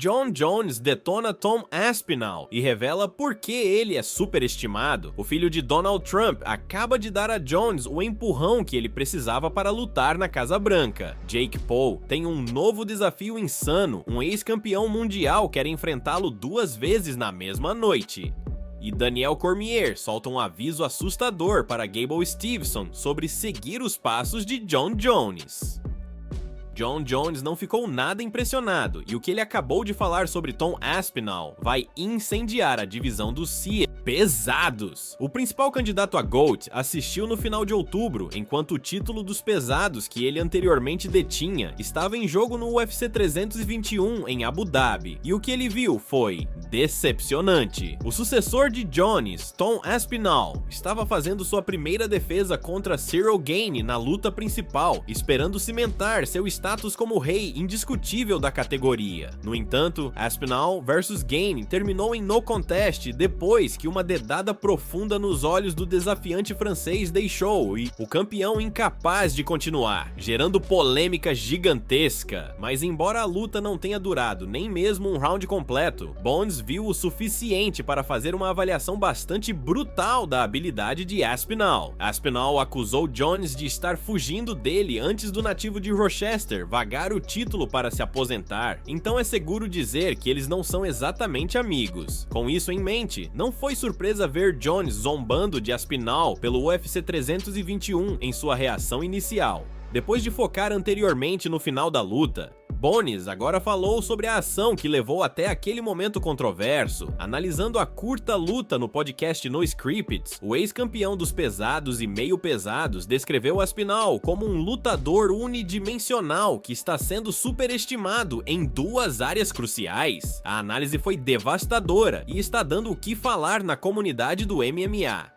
Jon Jones detona Tom Aspinall e revela por que ele é superestimado. O filho de Donald Trump acaba de dar a Jones o empurrão que ele precisava para lutar na Casa Branca. Jake Paul tem um novo desafio insano, um ex-campeão mundial quer enfrentá-lo 2 vezes na mesma noite. E Daniel Cormier solta um aviso assustador para Gable Steveson sobre seguir os passos de Jon Jones. Jon Jones não ficou nada impressionado, e o que ele acabou de falar sobre Tom Aspinall vai incendiar a divisão dos CIE pesados. O principal candidato a GOAT assistiu no final de outubro, enquanto o título dos pesados que ele anteriormente detinha estava em jogo no UFC 321 em Abu Dhabi, e o que ele viu foi decepcionante. O sucessor de Jones, Tom Aspinall, estava fazendo sua primeira defesa contra Cyril Gane na luta principal, esperando cimentar seu status como rei indiscutível da categoria. No entanto, Aspinall vs Gane terminou em no contest depois que uma dedada profunda nos olhos do desafiante francês deixou o campeão incapaz de continuar, gerando polêmica gigantesca. Mas embora a luta não tenha durado nem mesmo um round completo, Bones viu o suficiente para fazer uma avaliação bastante brutal da habilidade de Aspinall. Aspinall acusou Jones de estar fugindo dele antes do nativo de Rochester vagar o título para se aposentar, então é seguro dizer que eles não são exatamente amigos. Com isso em mente, não foi surpresa ver Jones zombando de Aspinall pelo UFC 321 em sua reação inicial. Depois de focar anteriormente no final da luta, Bones agora falou sobre a ação que levou até aquele momento controverso. Analisando a curta luta no podcast No Scripts, o ex-campeão dos pesados e meio pesados descreveu Aspinall como um lutador unidimensional que está sendo superestimado em 2 áreas cruciais. A análise foi devastadora e está dando o que falar na comunidade do MMA.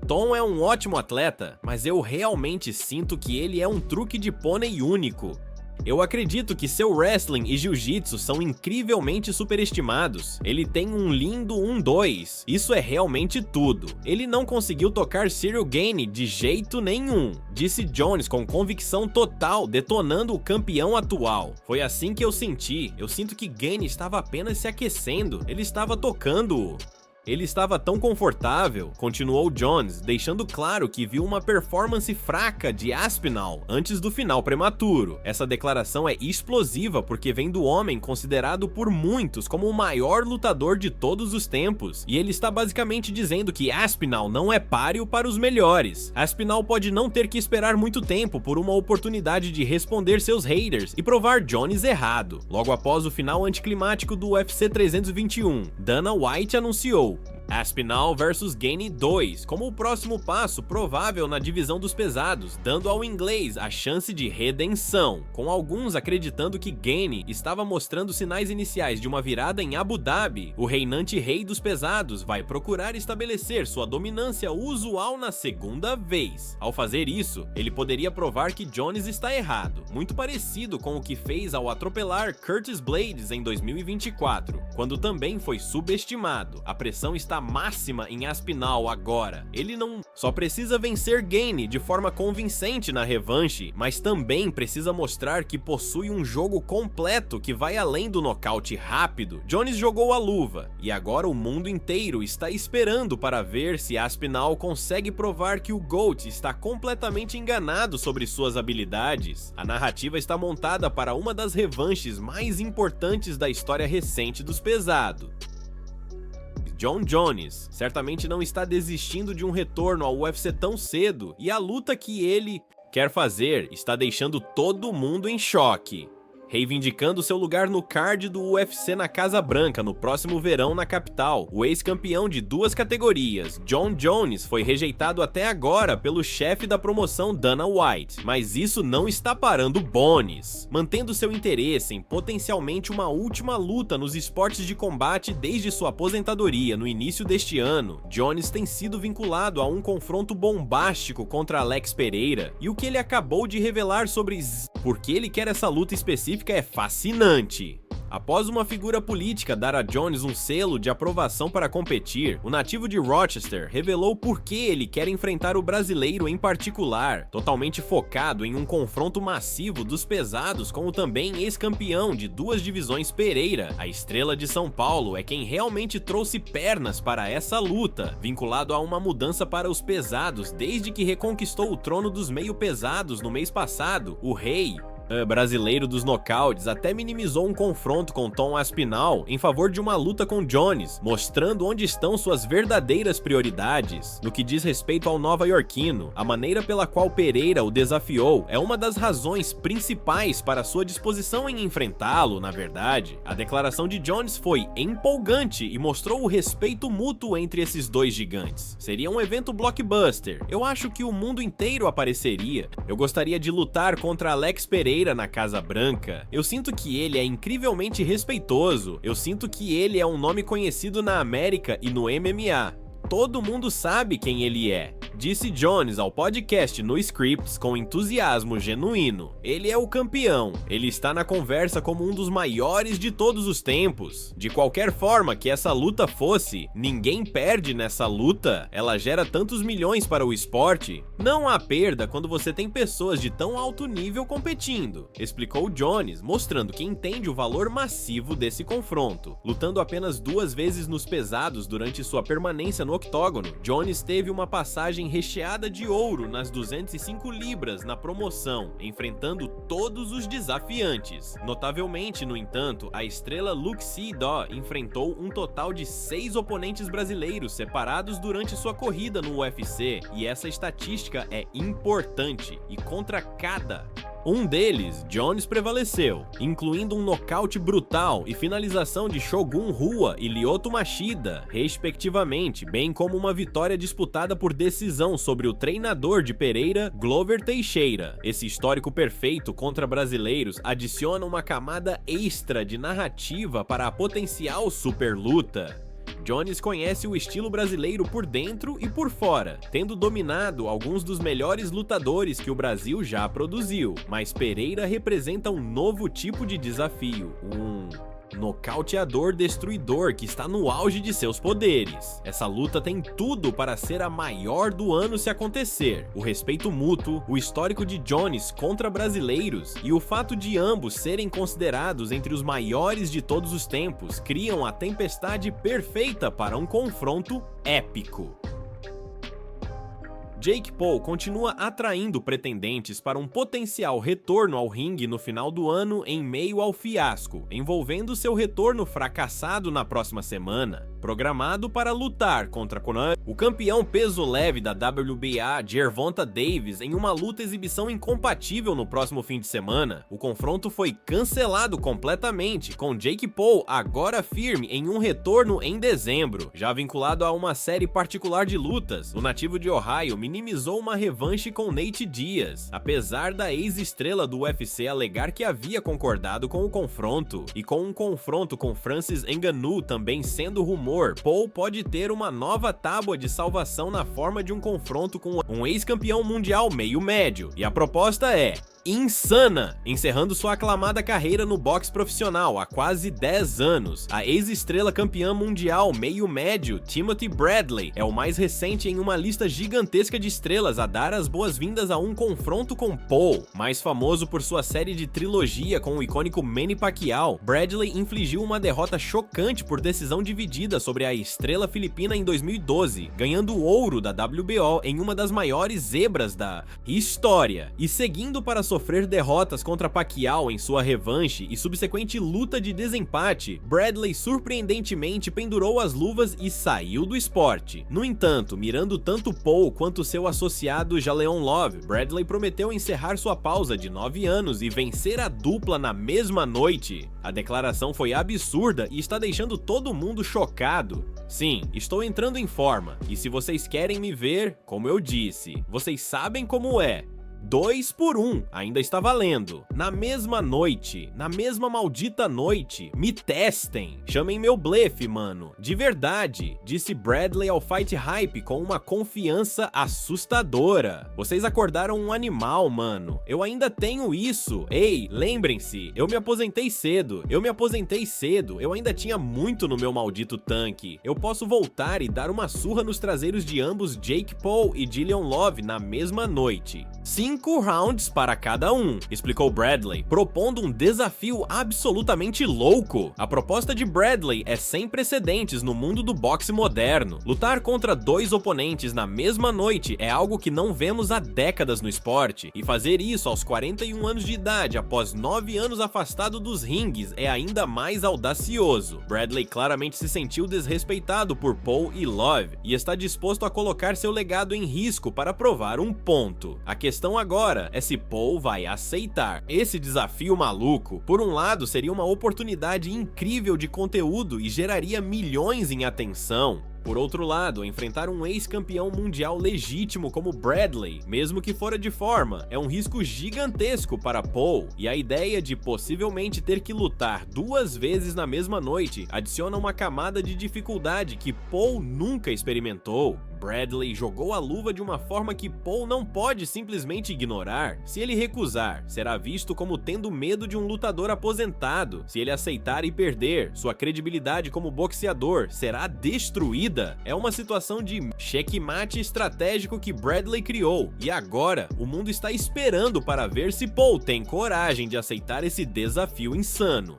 Tom é um ótimo atleta, mas eu realmente sinto que ele é um truque de pônei único. Eu acredito que seu wrestling e jiu-jitsu são incrivelmente superestimados. Ele tem um lindo 1-2. Isso é realmente tudo. Ele não conseguiu tocar Cyril Gane de jeito nenhum, disse Jones com convicção total, detonando o campeão atual. Foi assim que eu senti. Eu sinto que Gane estava apenas se aquecendo. Ele estava tocando-o. Ele estava tão confortável, continuou Jones, deixando claro que viu uma performance fraca de Aspinall antes do final prematuro. Essa declaração é explosiva porque vem do homem considerado por muitos como o maior lutador de todos os tempos, e ele está basicamente dizendo que Aspinall não é páreo para os melhores. Aspinall pode não ter que esperar muito tempo por uma oportunidade de responder seus haters e provar Jones errado. Logo após o final anticlimático do UFC 321, Dana White anunciou Aspinall vs Gane 2 como o próximo passo provável na divisão dos pesados, dando ao inglês a chance de redenção, com alguns acreditando que Gane estava mostrando sinais iniciais de uma virada em Abu Dhabi. O reinante rei dos pesados vai procurar estabelecer sua dominância usual na segunda vez. Ao fazer isso, ele poderia provar que Jones está errado, muito parecido com o que fez ao atropelar Curtis Blaydes em 2024, quando também foi subestimado. A pressão está máxima em Aspinall agora. Ele não só precisa vencer Gane de forma convincente na revanche, mas também precisa mostrar que possui um jogo completo que vai além do nocaute rápido. Jones jogou a luva, e agora o mundo inteiro está esperando para ver se Aspinall consegue provar que o GOAT está completamente enganado sobre suas habilidades. A narrativa está montada para uma das revanches mais importantes da história recente dos pesados. Jon Jones certamente não está desistindo de um retorno ao UFC tão cedo, e a luta que ele quer fazer está deixando todo mundo em choque. Reivindicando seu lugar no card do UFC na Casa Branca no próximo verão na capital, o ex-campeão de 2 categorias, Jon Jones, foi rejeitado até agora pelo chefe da promoção Dana White, mas isso não está parando Bones, mantendo seu interesse em potencialmente uma última luta nos esportes de combate desde sua aposentadoria no início deste ano. Jones tem sido vinculado a um confronto bombástico contra Alex Pereira, e o que ele acabou de revelar sobre por que ele quer essa luta específica é fascinante. Após uma figura política dar a Jones um selo de aprovação para competir, o nativo de Rochester revelou por que ele quer enfrentar o brasileiro em particular, totalmente focado em um confronto massivo dos pesados com o também ex-campeão de 2 divisões Pereira. A estrela de São Paulo é quem realmente trouxe pernas para essa luta, vinculado a uma mudança para os pesados desde que reconquistou o trono dos meio pesados no mês passado. O rei brasileiro dos nocautes até minimizou um confronto com Tom Aspinall em favor de uma luta com Jones, mostrando onde estão suas verdadeiras prioridades. No que diz respeito ao nova-iorquino, a maneira pela qual Pereira o desafiou é uma das razões principais para sua disposição em enfrentá-lo. Na verdade, a declaração de Jones foi empolgante e mostrou o respeito mútuo entre esses dois gigantes. Seria um evento blockbuster. Eu acho que o mundo inteiro apareceria. Eu gostaria de lutar contra Alex Pereira na Casa Branca. Eu sinto que ele é incrivelmente respeitoso. Eu sinto que ele é um nome conhecido na América e no MMA. Todo mundo sabe quem ele é, disse Jones ao podcast No Scripts com entusiasmo genuíno. Ele é o campeão, ele está na conversa como um dos maiores de todos os tempos. De qualquer forma que essa luta fosse, ninguém perde nessa luta, ela gera tantos milhões para o esporte. Não há perda quando você tem pessoas de tão alto nível competindo, explicou Jones, mostrando que entende o valor massivo desse confronto. Lutando apenas 2 vezes nos pesados durante sua permanência no octógono, Jones teve uma passagem recheada de ouro nas 205 libras na promoção, enfrentando todos os desafiantes. Notavelmente, no entanto, a estrela Luke Seedaw enfrentou um total de 6 oponentes brasileiros separados durante sua corrida no UFC, e essa estatística é importante, e contra cada um deles, Jones prevaleceu, incluindo um nocaute brutal e finalização de Shogun Rua e Lyoto Machida, respectivamente, bem como uma vitória disputada por decisão sobre o treinador de Pereira, Glover Teixeira. Esse histórico perfeito contra brasileiros adiciona uma camada extra de narrativa para a potencial super luta. Jones conhece o estilo brasileiro por dentro e por fora, tendo dominado alguns dos melhores lutadores que o Brasil já produziu, mas Pereira representa um novo tipo de desafio, um nocauteador destruidor que está no auge de seus poderes. Essa luta tem tudo para ser a maior do ano se acontecer. O respeito mútuo, o histórico de Jones contra brasileiros e o fato de ambos serem considerados entre os maiores de todos os tempos criam a tempestade perfeita para um confronto épico. Jake Paul continua atraindo pretendentes para um potencial retorno ao ringue no final do ano em meio ao fiasco, envolvendo seu retorno fracassado na próxima semana. Programado para lutar contra Conor, o campeão peso leve da WBA, Gervonta Davis, em uma luta exibição incompatível no próximo fim de semana, o confronto foi cancelado completamente, com Jake Paul agora firme em um retorno em dezembro. Já vinculado a uma série particular de lutas, o nativo de Ohio minimizou uma revanche com Nate Diaz, apesar da ex-estrela do UFC alegar que havia concordado com o confronto, e com um confronto com Francis Ngannou também sendo rumor, Paul pode ter uma nova tábua de salvação na forma de um confronto com um ex-campeão mundial meio-médio, e a proposta é insana, encerrando sua aclamada carreira no boxe profissional há quase 10 anos. A ex-estrela campeã mundial meio-médio, Timothy Bradley, é o mais recente em uma lista gigantesca de estrelas a dar as boas-vindas a um confronto com Paul. Mais famoso por sua série de trilogia com o icônico Manny Pacquiao, Bradley infligiu uma derrota chocante por decisão dividida sobre a estrela filipina em 2012, ganhando o ouro da WBO em uma das maiores zebras da história, e seguindo para sofrer derrotas contra Pacquiao em sua revanche e subsequente luta de desempate, Bradley surpreendentemente pendurou as luvas e saiu do esporte. No entanto, mirando tanto Paul quanto seu associado Jaleon Love, Bradley prometeu encerrar sua pausa de 9 anos e vencer a dupla na mesma noite. A declaração foi absurda e está deixando todo mundo chocado. Sim, estou entrando em forma, e se vocês querem me ver, como eu disse, vocês sabem como é. 2-1, ainda está valendo. Na mesma noite, na mesma maldita noite, me testem. Chamem meu blefe, mano. De verdade, disse Bradley ao Fight Hype com uma confiança assustadora. Vocês acordaram um animal, mano. Eu ainda tenho isso. Ei, lembrem-se, eu me aposentei cedo. Eu ainda tinha muito no meu maldito tanque. Eu posso voltar e dar uma surra nos traseiros de ambos Jake Paul e Dillian Love na mesma noite. 5 rounds para cada um, explicou Bradley, propondo um desafio absolutamente louco. A proposta de Bradley é sem precedentes no mundo do boxe moderno. Lutar contra 2 oponentes na mesma noite é algo que não vemos há décadas no esporte, e fazer isso aos 41 anos de idade após 9 anos afastado dos ringues é ainda mais audacioso. Bradley claramente se sentiu desrespeitado por Paul e Love, e está disposto a colocar seu legado em risco para provar um ponto. A questão agora é se Paul vai aceitar. Esse desafio maluco, por um lado, seria uma oportunidade incrível de conteúdo e geraria milhões em atenção. Por outro lado, enfrentar um ex-campeão mundial legítimo como Bradley, mesmo que fora de forma, é um risco gigantesco para Paul, e a ideia de possivelmente ter que lutar 2 vezes na mesma noite adiciona uma camada de dificuldade que Paul nunca experimentou. Bradley jogou a luva de uma forma que Paul não pode simplesmente ignorar. Se ele recusar, será visto como tendo medo de um lutador aposentado. Se ele aceitar e perder, sua credibilidade como boxeador será destruída. É uma situação de checkmate estratégico que Bradley criou, e agora o mundo está esperando para ver se Paul tem coragem de aceitar esse desafio insano.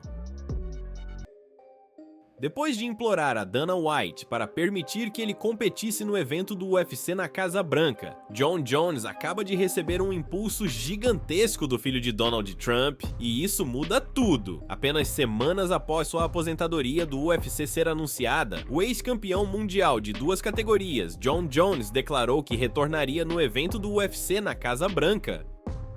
Depois de implorar a Dana White para permitir que ele competisse no evento do UFC na Casa Branca, Jon Jones acaba de receber um impulso gigantesco do filho de Donald Trump, e isso muda tudo. Apenas semanas após sua aposentadoria do UFC ser anunciada, o ex-campeão mundial de 2 categorias, Jon Jones, declarou que retornaria no evento do UFC na Casa Branca,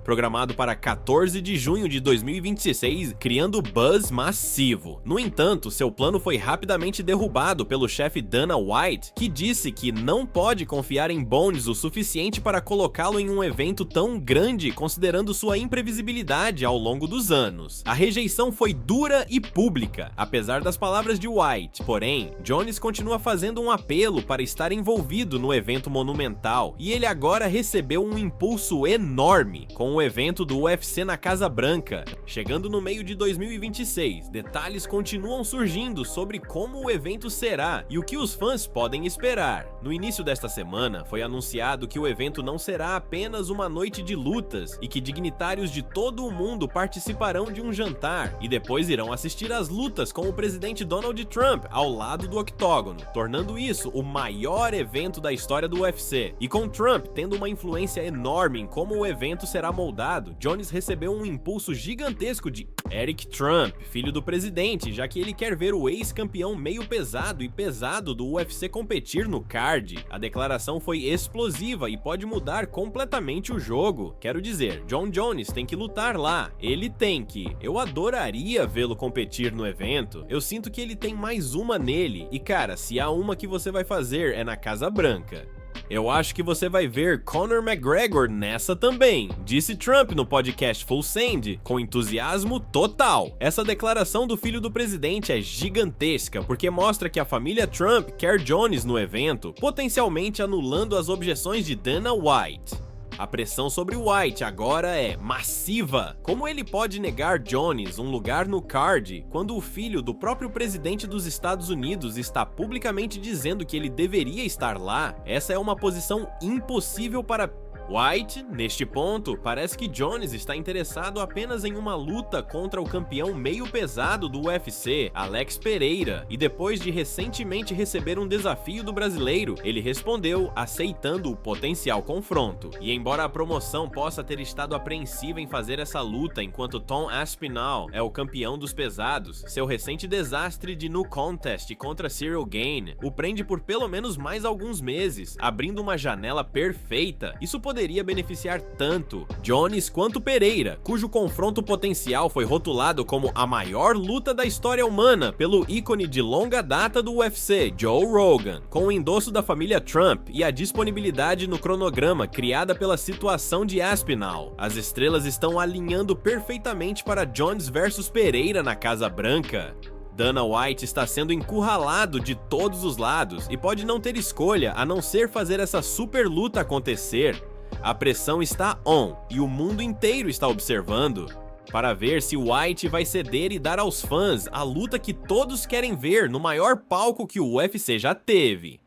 programado para 14 de junho de 2026, criando buzz massivo. No entanto, seu plano foi rapidamente derrubado pelo chefe Dana White, que disse que não pode confiar em Bones o suficiente para colocá-lo em um evento tão grande, considerando sua imprevisibilidade ao longo dos anos. A rejeição foi dura e pública, apesar das palavras de White. Porém, Jones continua fazendo um apelo para estar envolvido no evento monumental, e ele agora recebeu um impulso enorme com o evento do UFC na Casa Branca. Chegando no meio de 2026, detalhes continuam surgindo sobre como o evento será e o que os fãs podem esperar. No início desta semana, foi anunciado que o evento não será apenas uma noite de lutas e que dignitários de todo o mundo participarão de um jantar e depois irão assistir às lutas com o presidente Donald Trump ao lado do octógono, tornando isso o maior evento da história do UFC. E com Trump tendo uma influência enorme em como o evento será moldado, Jones recebeu um impulso gigantesco de Eric Trump, filho do presidente, já que ele quer ver o ex-campeão meio pesado e pesado do UFC competir no card. A declaração foi explosiva e pode mudar completamente o jogo. Quero dizer, Jon Jones tem que lutar lá. Ele tem que. Eu adoraria vê-lo competir no evento. Eu sinto que ele tem mais uma nele. E cara, se há uma que você vai fazer é na Casa Branca. Eu acho que você vai ver Conor McGregor nessa também, disse Trump no podcast Full Send, com entusiasmo total. Essa declaração do filho do presidente é gigantesca, porque mostra que a família Trump quer Jones no evento, potencialmente anulando as objeções de Dana White. A pressão sobre White agora é massiva. Como ele pode negar Jones um lugar no card quando o filho do próprio presidente dos Estados Unidos está publicamente dizendo que ele deveria estar lá? Essa é uma posição impossível para White. Neste ponto, parece que Jones está interessado apenas em uma luta contra o campeão meio pesado do UFC, Alex Pereira, e depois de recentemente receber um desafio do brasileiro, ele respondeu aceitando o potencial confronto. E embora a promoção possa ter estado apreensiva em fazer essa luta enquanto Tom Aspinall é o campeão dos pesados, seu recente desastre de no contest contra Cyril Gane o prende por pelo menos mais alguns meses, abrindo uma janela perfeita. Isso poderia poderia beneficiar tanto Jones quanto Pereira, cujo confronto potencial foi rotulado como a maior luta da história humana pelo ícone de longa data do UFC, Joe Rogan, com o endosso da família Trump e a disponibilidade no cronograma criada pela situação de Aspinall. As estrelas estão alinhando perfeitamente para Jones versus Pereira na Casa Branca. Dana White está sendo encurralado de todos os lados e pode não ter escolha a não ser fazer essa super luta acontecer. A pressão está on e o mundo inteiro está observando para ver se White vai ceder e dar aos fãs a luta que todos querem ver no maior palco que o UFC já teve.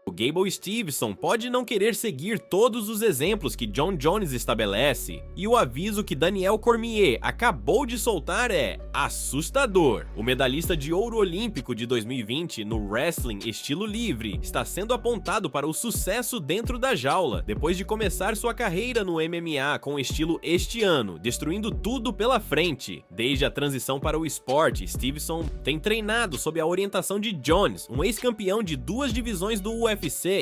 O Gable Steveson pode não querer seguir todos os exemplos que Jon Jones estabelece, e o aviso que Daniel Cormier acabou de soltar é assustador. O medalhista de ouro olímpico de 2020 no wrestling estilo livre está sendo apontado para o sucesso dentro da jaula, depois de começar sua carreira no MMA com estilo este ano, destruindo tudo pela frente. Desde a transição para o esporte, Steveson tem treinado sob a orientação de Jones, um ex-campeão de 2 divisões do UFC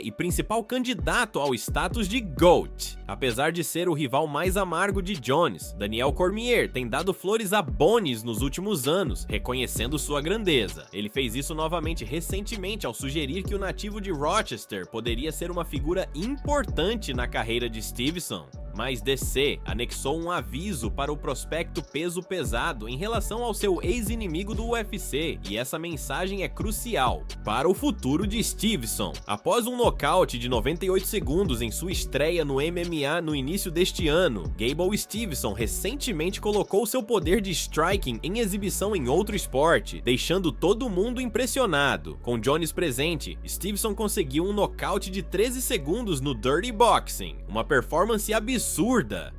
e principal candidato ao status de GOAT. Apesar de ser o rival mais amargo de Jones, Daniel Cormier tem dado flores a Bones nos últimos anos, reconhecendo sua grandeza. Ele fez isso novamente recentemente ao sugerir que o nativo de Rochester poderia ser uma figura importante na carreira de Steveson. Mas DC anexou um aviso para o prospecto peso pesado em relação ao seu ex-inimigo do UFC, e essa mensagem é crucial para o futuro de Steveson. Após um nocaute de 98 segundos em sua estreia no MMA no início deste ano, Gable Steveson recentemente colocou seu poder de striking em exibição em outro esporte, deixando todo mundo impressionado. Com Jones presente, Steveson conseguiu um nocaute de 13 segundos no Dirty Boxing, uma performance absurda.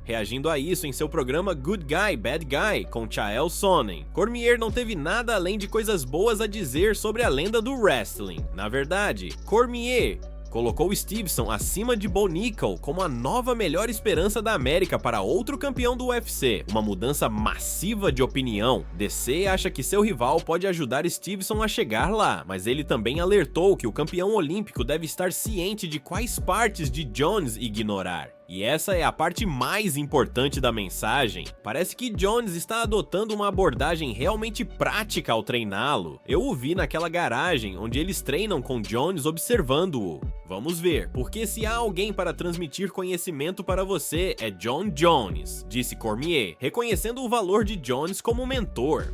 Reagindo a isso em seu programa Good Guy, Bad Guy, com Chael Sonnen, Cormier não teve nada além de coisas boas a dizer sobre a lenda do wrestling. Na verdade, Cormier colocou Steveson acima de Bo Nickal como a nova melhor esperança da América para outro campeão do UFC, uma mudança massiva de opinião. DC acha que seu rival pode ajudar Steveson a chegar lá, mas ele também alertou que o campeão olímpico deve estar ciente de quais partes de Jones ignorar. E essa é a parte mais importante da mensagem. Parece que Jones está adotando uma abordagem realmente prática ao treiná-lo. Eu o vi naquela garagem onde eles treinam com Jones observando-o. Vamos ver, porque se há alguém para transmitir conhecimento para você é Jon Jones, disse Cormier, reconhecendo o valor de Jones como mentor.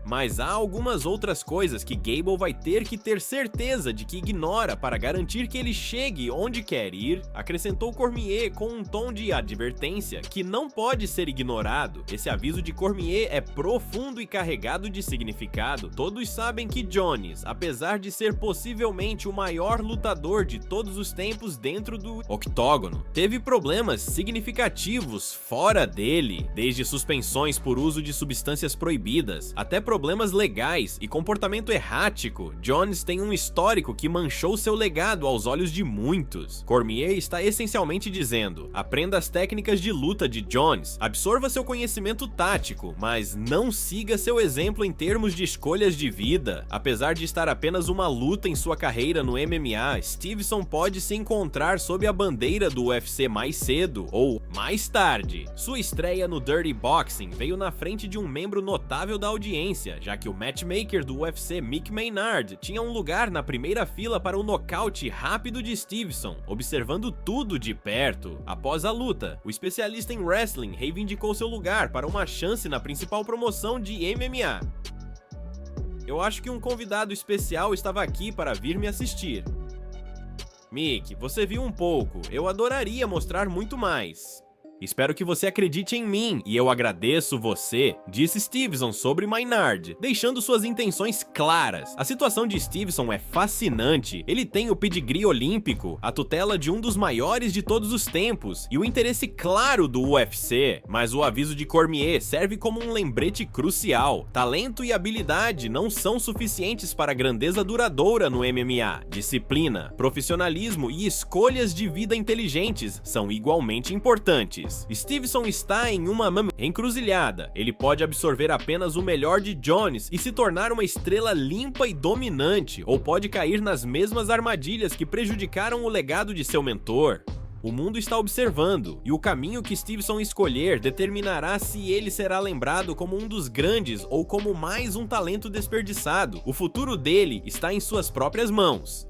Mas há algumas outras coisas que Gable vai ter que ter certeza de que ignora para garantir que ele chegue onde quer ir, acrescentou Cormier com um tom de advertência que não pode ser ignorado. Esse aviso de Cormier é profundo e carregado de significado. Todos sabem que Jones, apesar de ser possivelmente o maior lutador de todos os tempos dentro do octógono, teve problemas significativos fora dele, desde suspensões por uso de substâncias proibidas, até problemas legais e comportamento errático. Jones tem um histórico que manchou seu legado aos olhos de muitos. Cormier está essencialmente dizendo: aprenda as técnicas de luta de Jones, absorva seu conhecimento tático, mas não siga seu exemplo em termos de escolhas de vida. Apesar de estar apenas uma luta em sua carreira no MMA, Steveson pode se encontrar sob a bandeira do UFC mais cedo ou mais tarde. Sua estreia no Dirty Boxing veio na frente de um membro notável da audiência, já que o matchmaker do UFC, Mick Maynard, tinha um lugar na primeira fila para o nocaute rápido de Steveson, observando tudo de perto. Após a luta, o especialista em wrestling reivindicou seu lugar para uma chance na principal promoção de MMA. Eu acho que um convidado especial estava aqui para vir me assistir. Mick, você viu um pouco, eu adoraria mostrar muito mais. Espero que você acredite em mim, e eu agradeço você, disse Steveson sobre Maynard, deixando suas intenções claras. A situação de Steveson é fascinante. Ele tem o pedigree olímpico, a tutela de um dos maiores de todos os tempos, e o interesse claro do UFC, mas o aviso de Cormier serve como um lembrete crucial. Talento e habilidade não são suficientes para a grandeza duradoura no MMA. Disciplina, profissionalismo e escolhas de vida inteligentes são igualmente importantes. Jones. Stevenson está em uma encruzilhada. Ele pode absorver apenas o melhor de Jones e se tornar uma estrela limpa e dominante, ou pode cair nas mesmas armadilhas que prejudicaram o legado de seu mentor. O mundo está observando, e o caminho que Stevenson escolher determinará se ele será lembrado como um dos grandes ou como mais um talento desperdiçado. O futuro dele está em suas próprias mãos.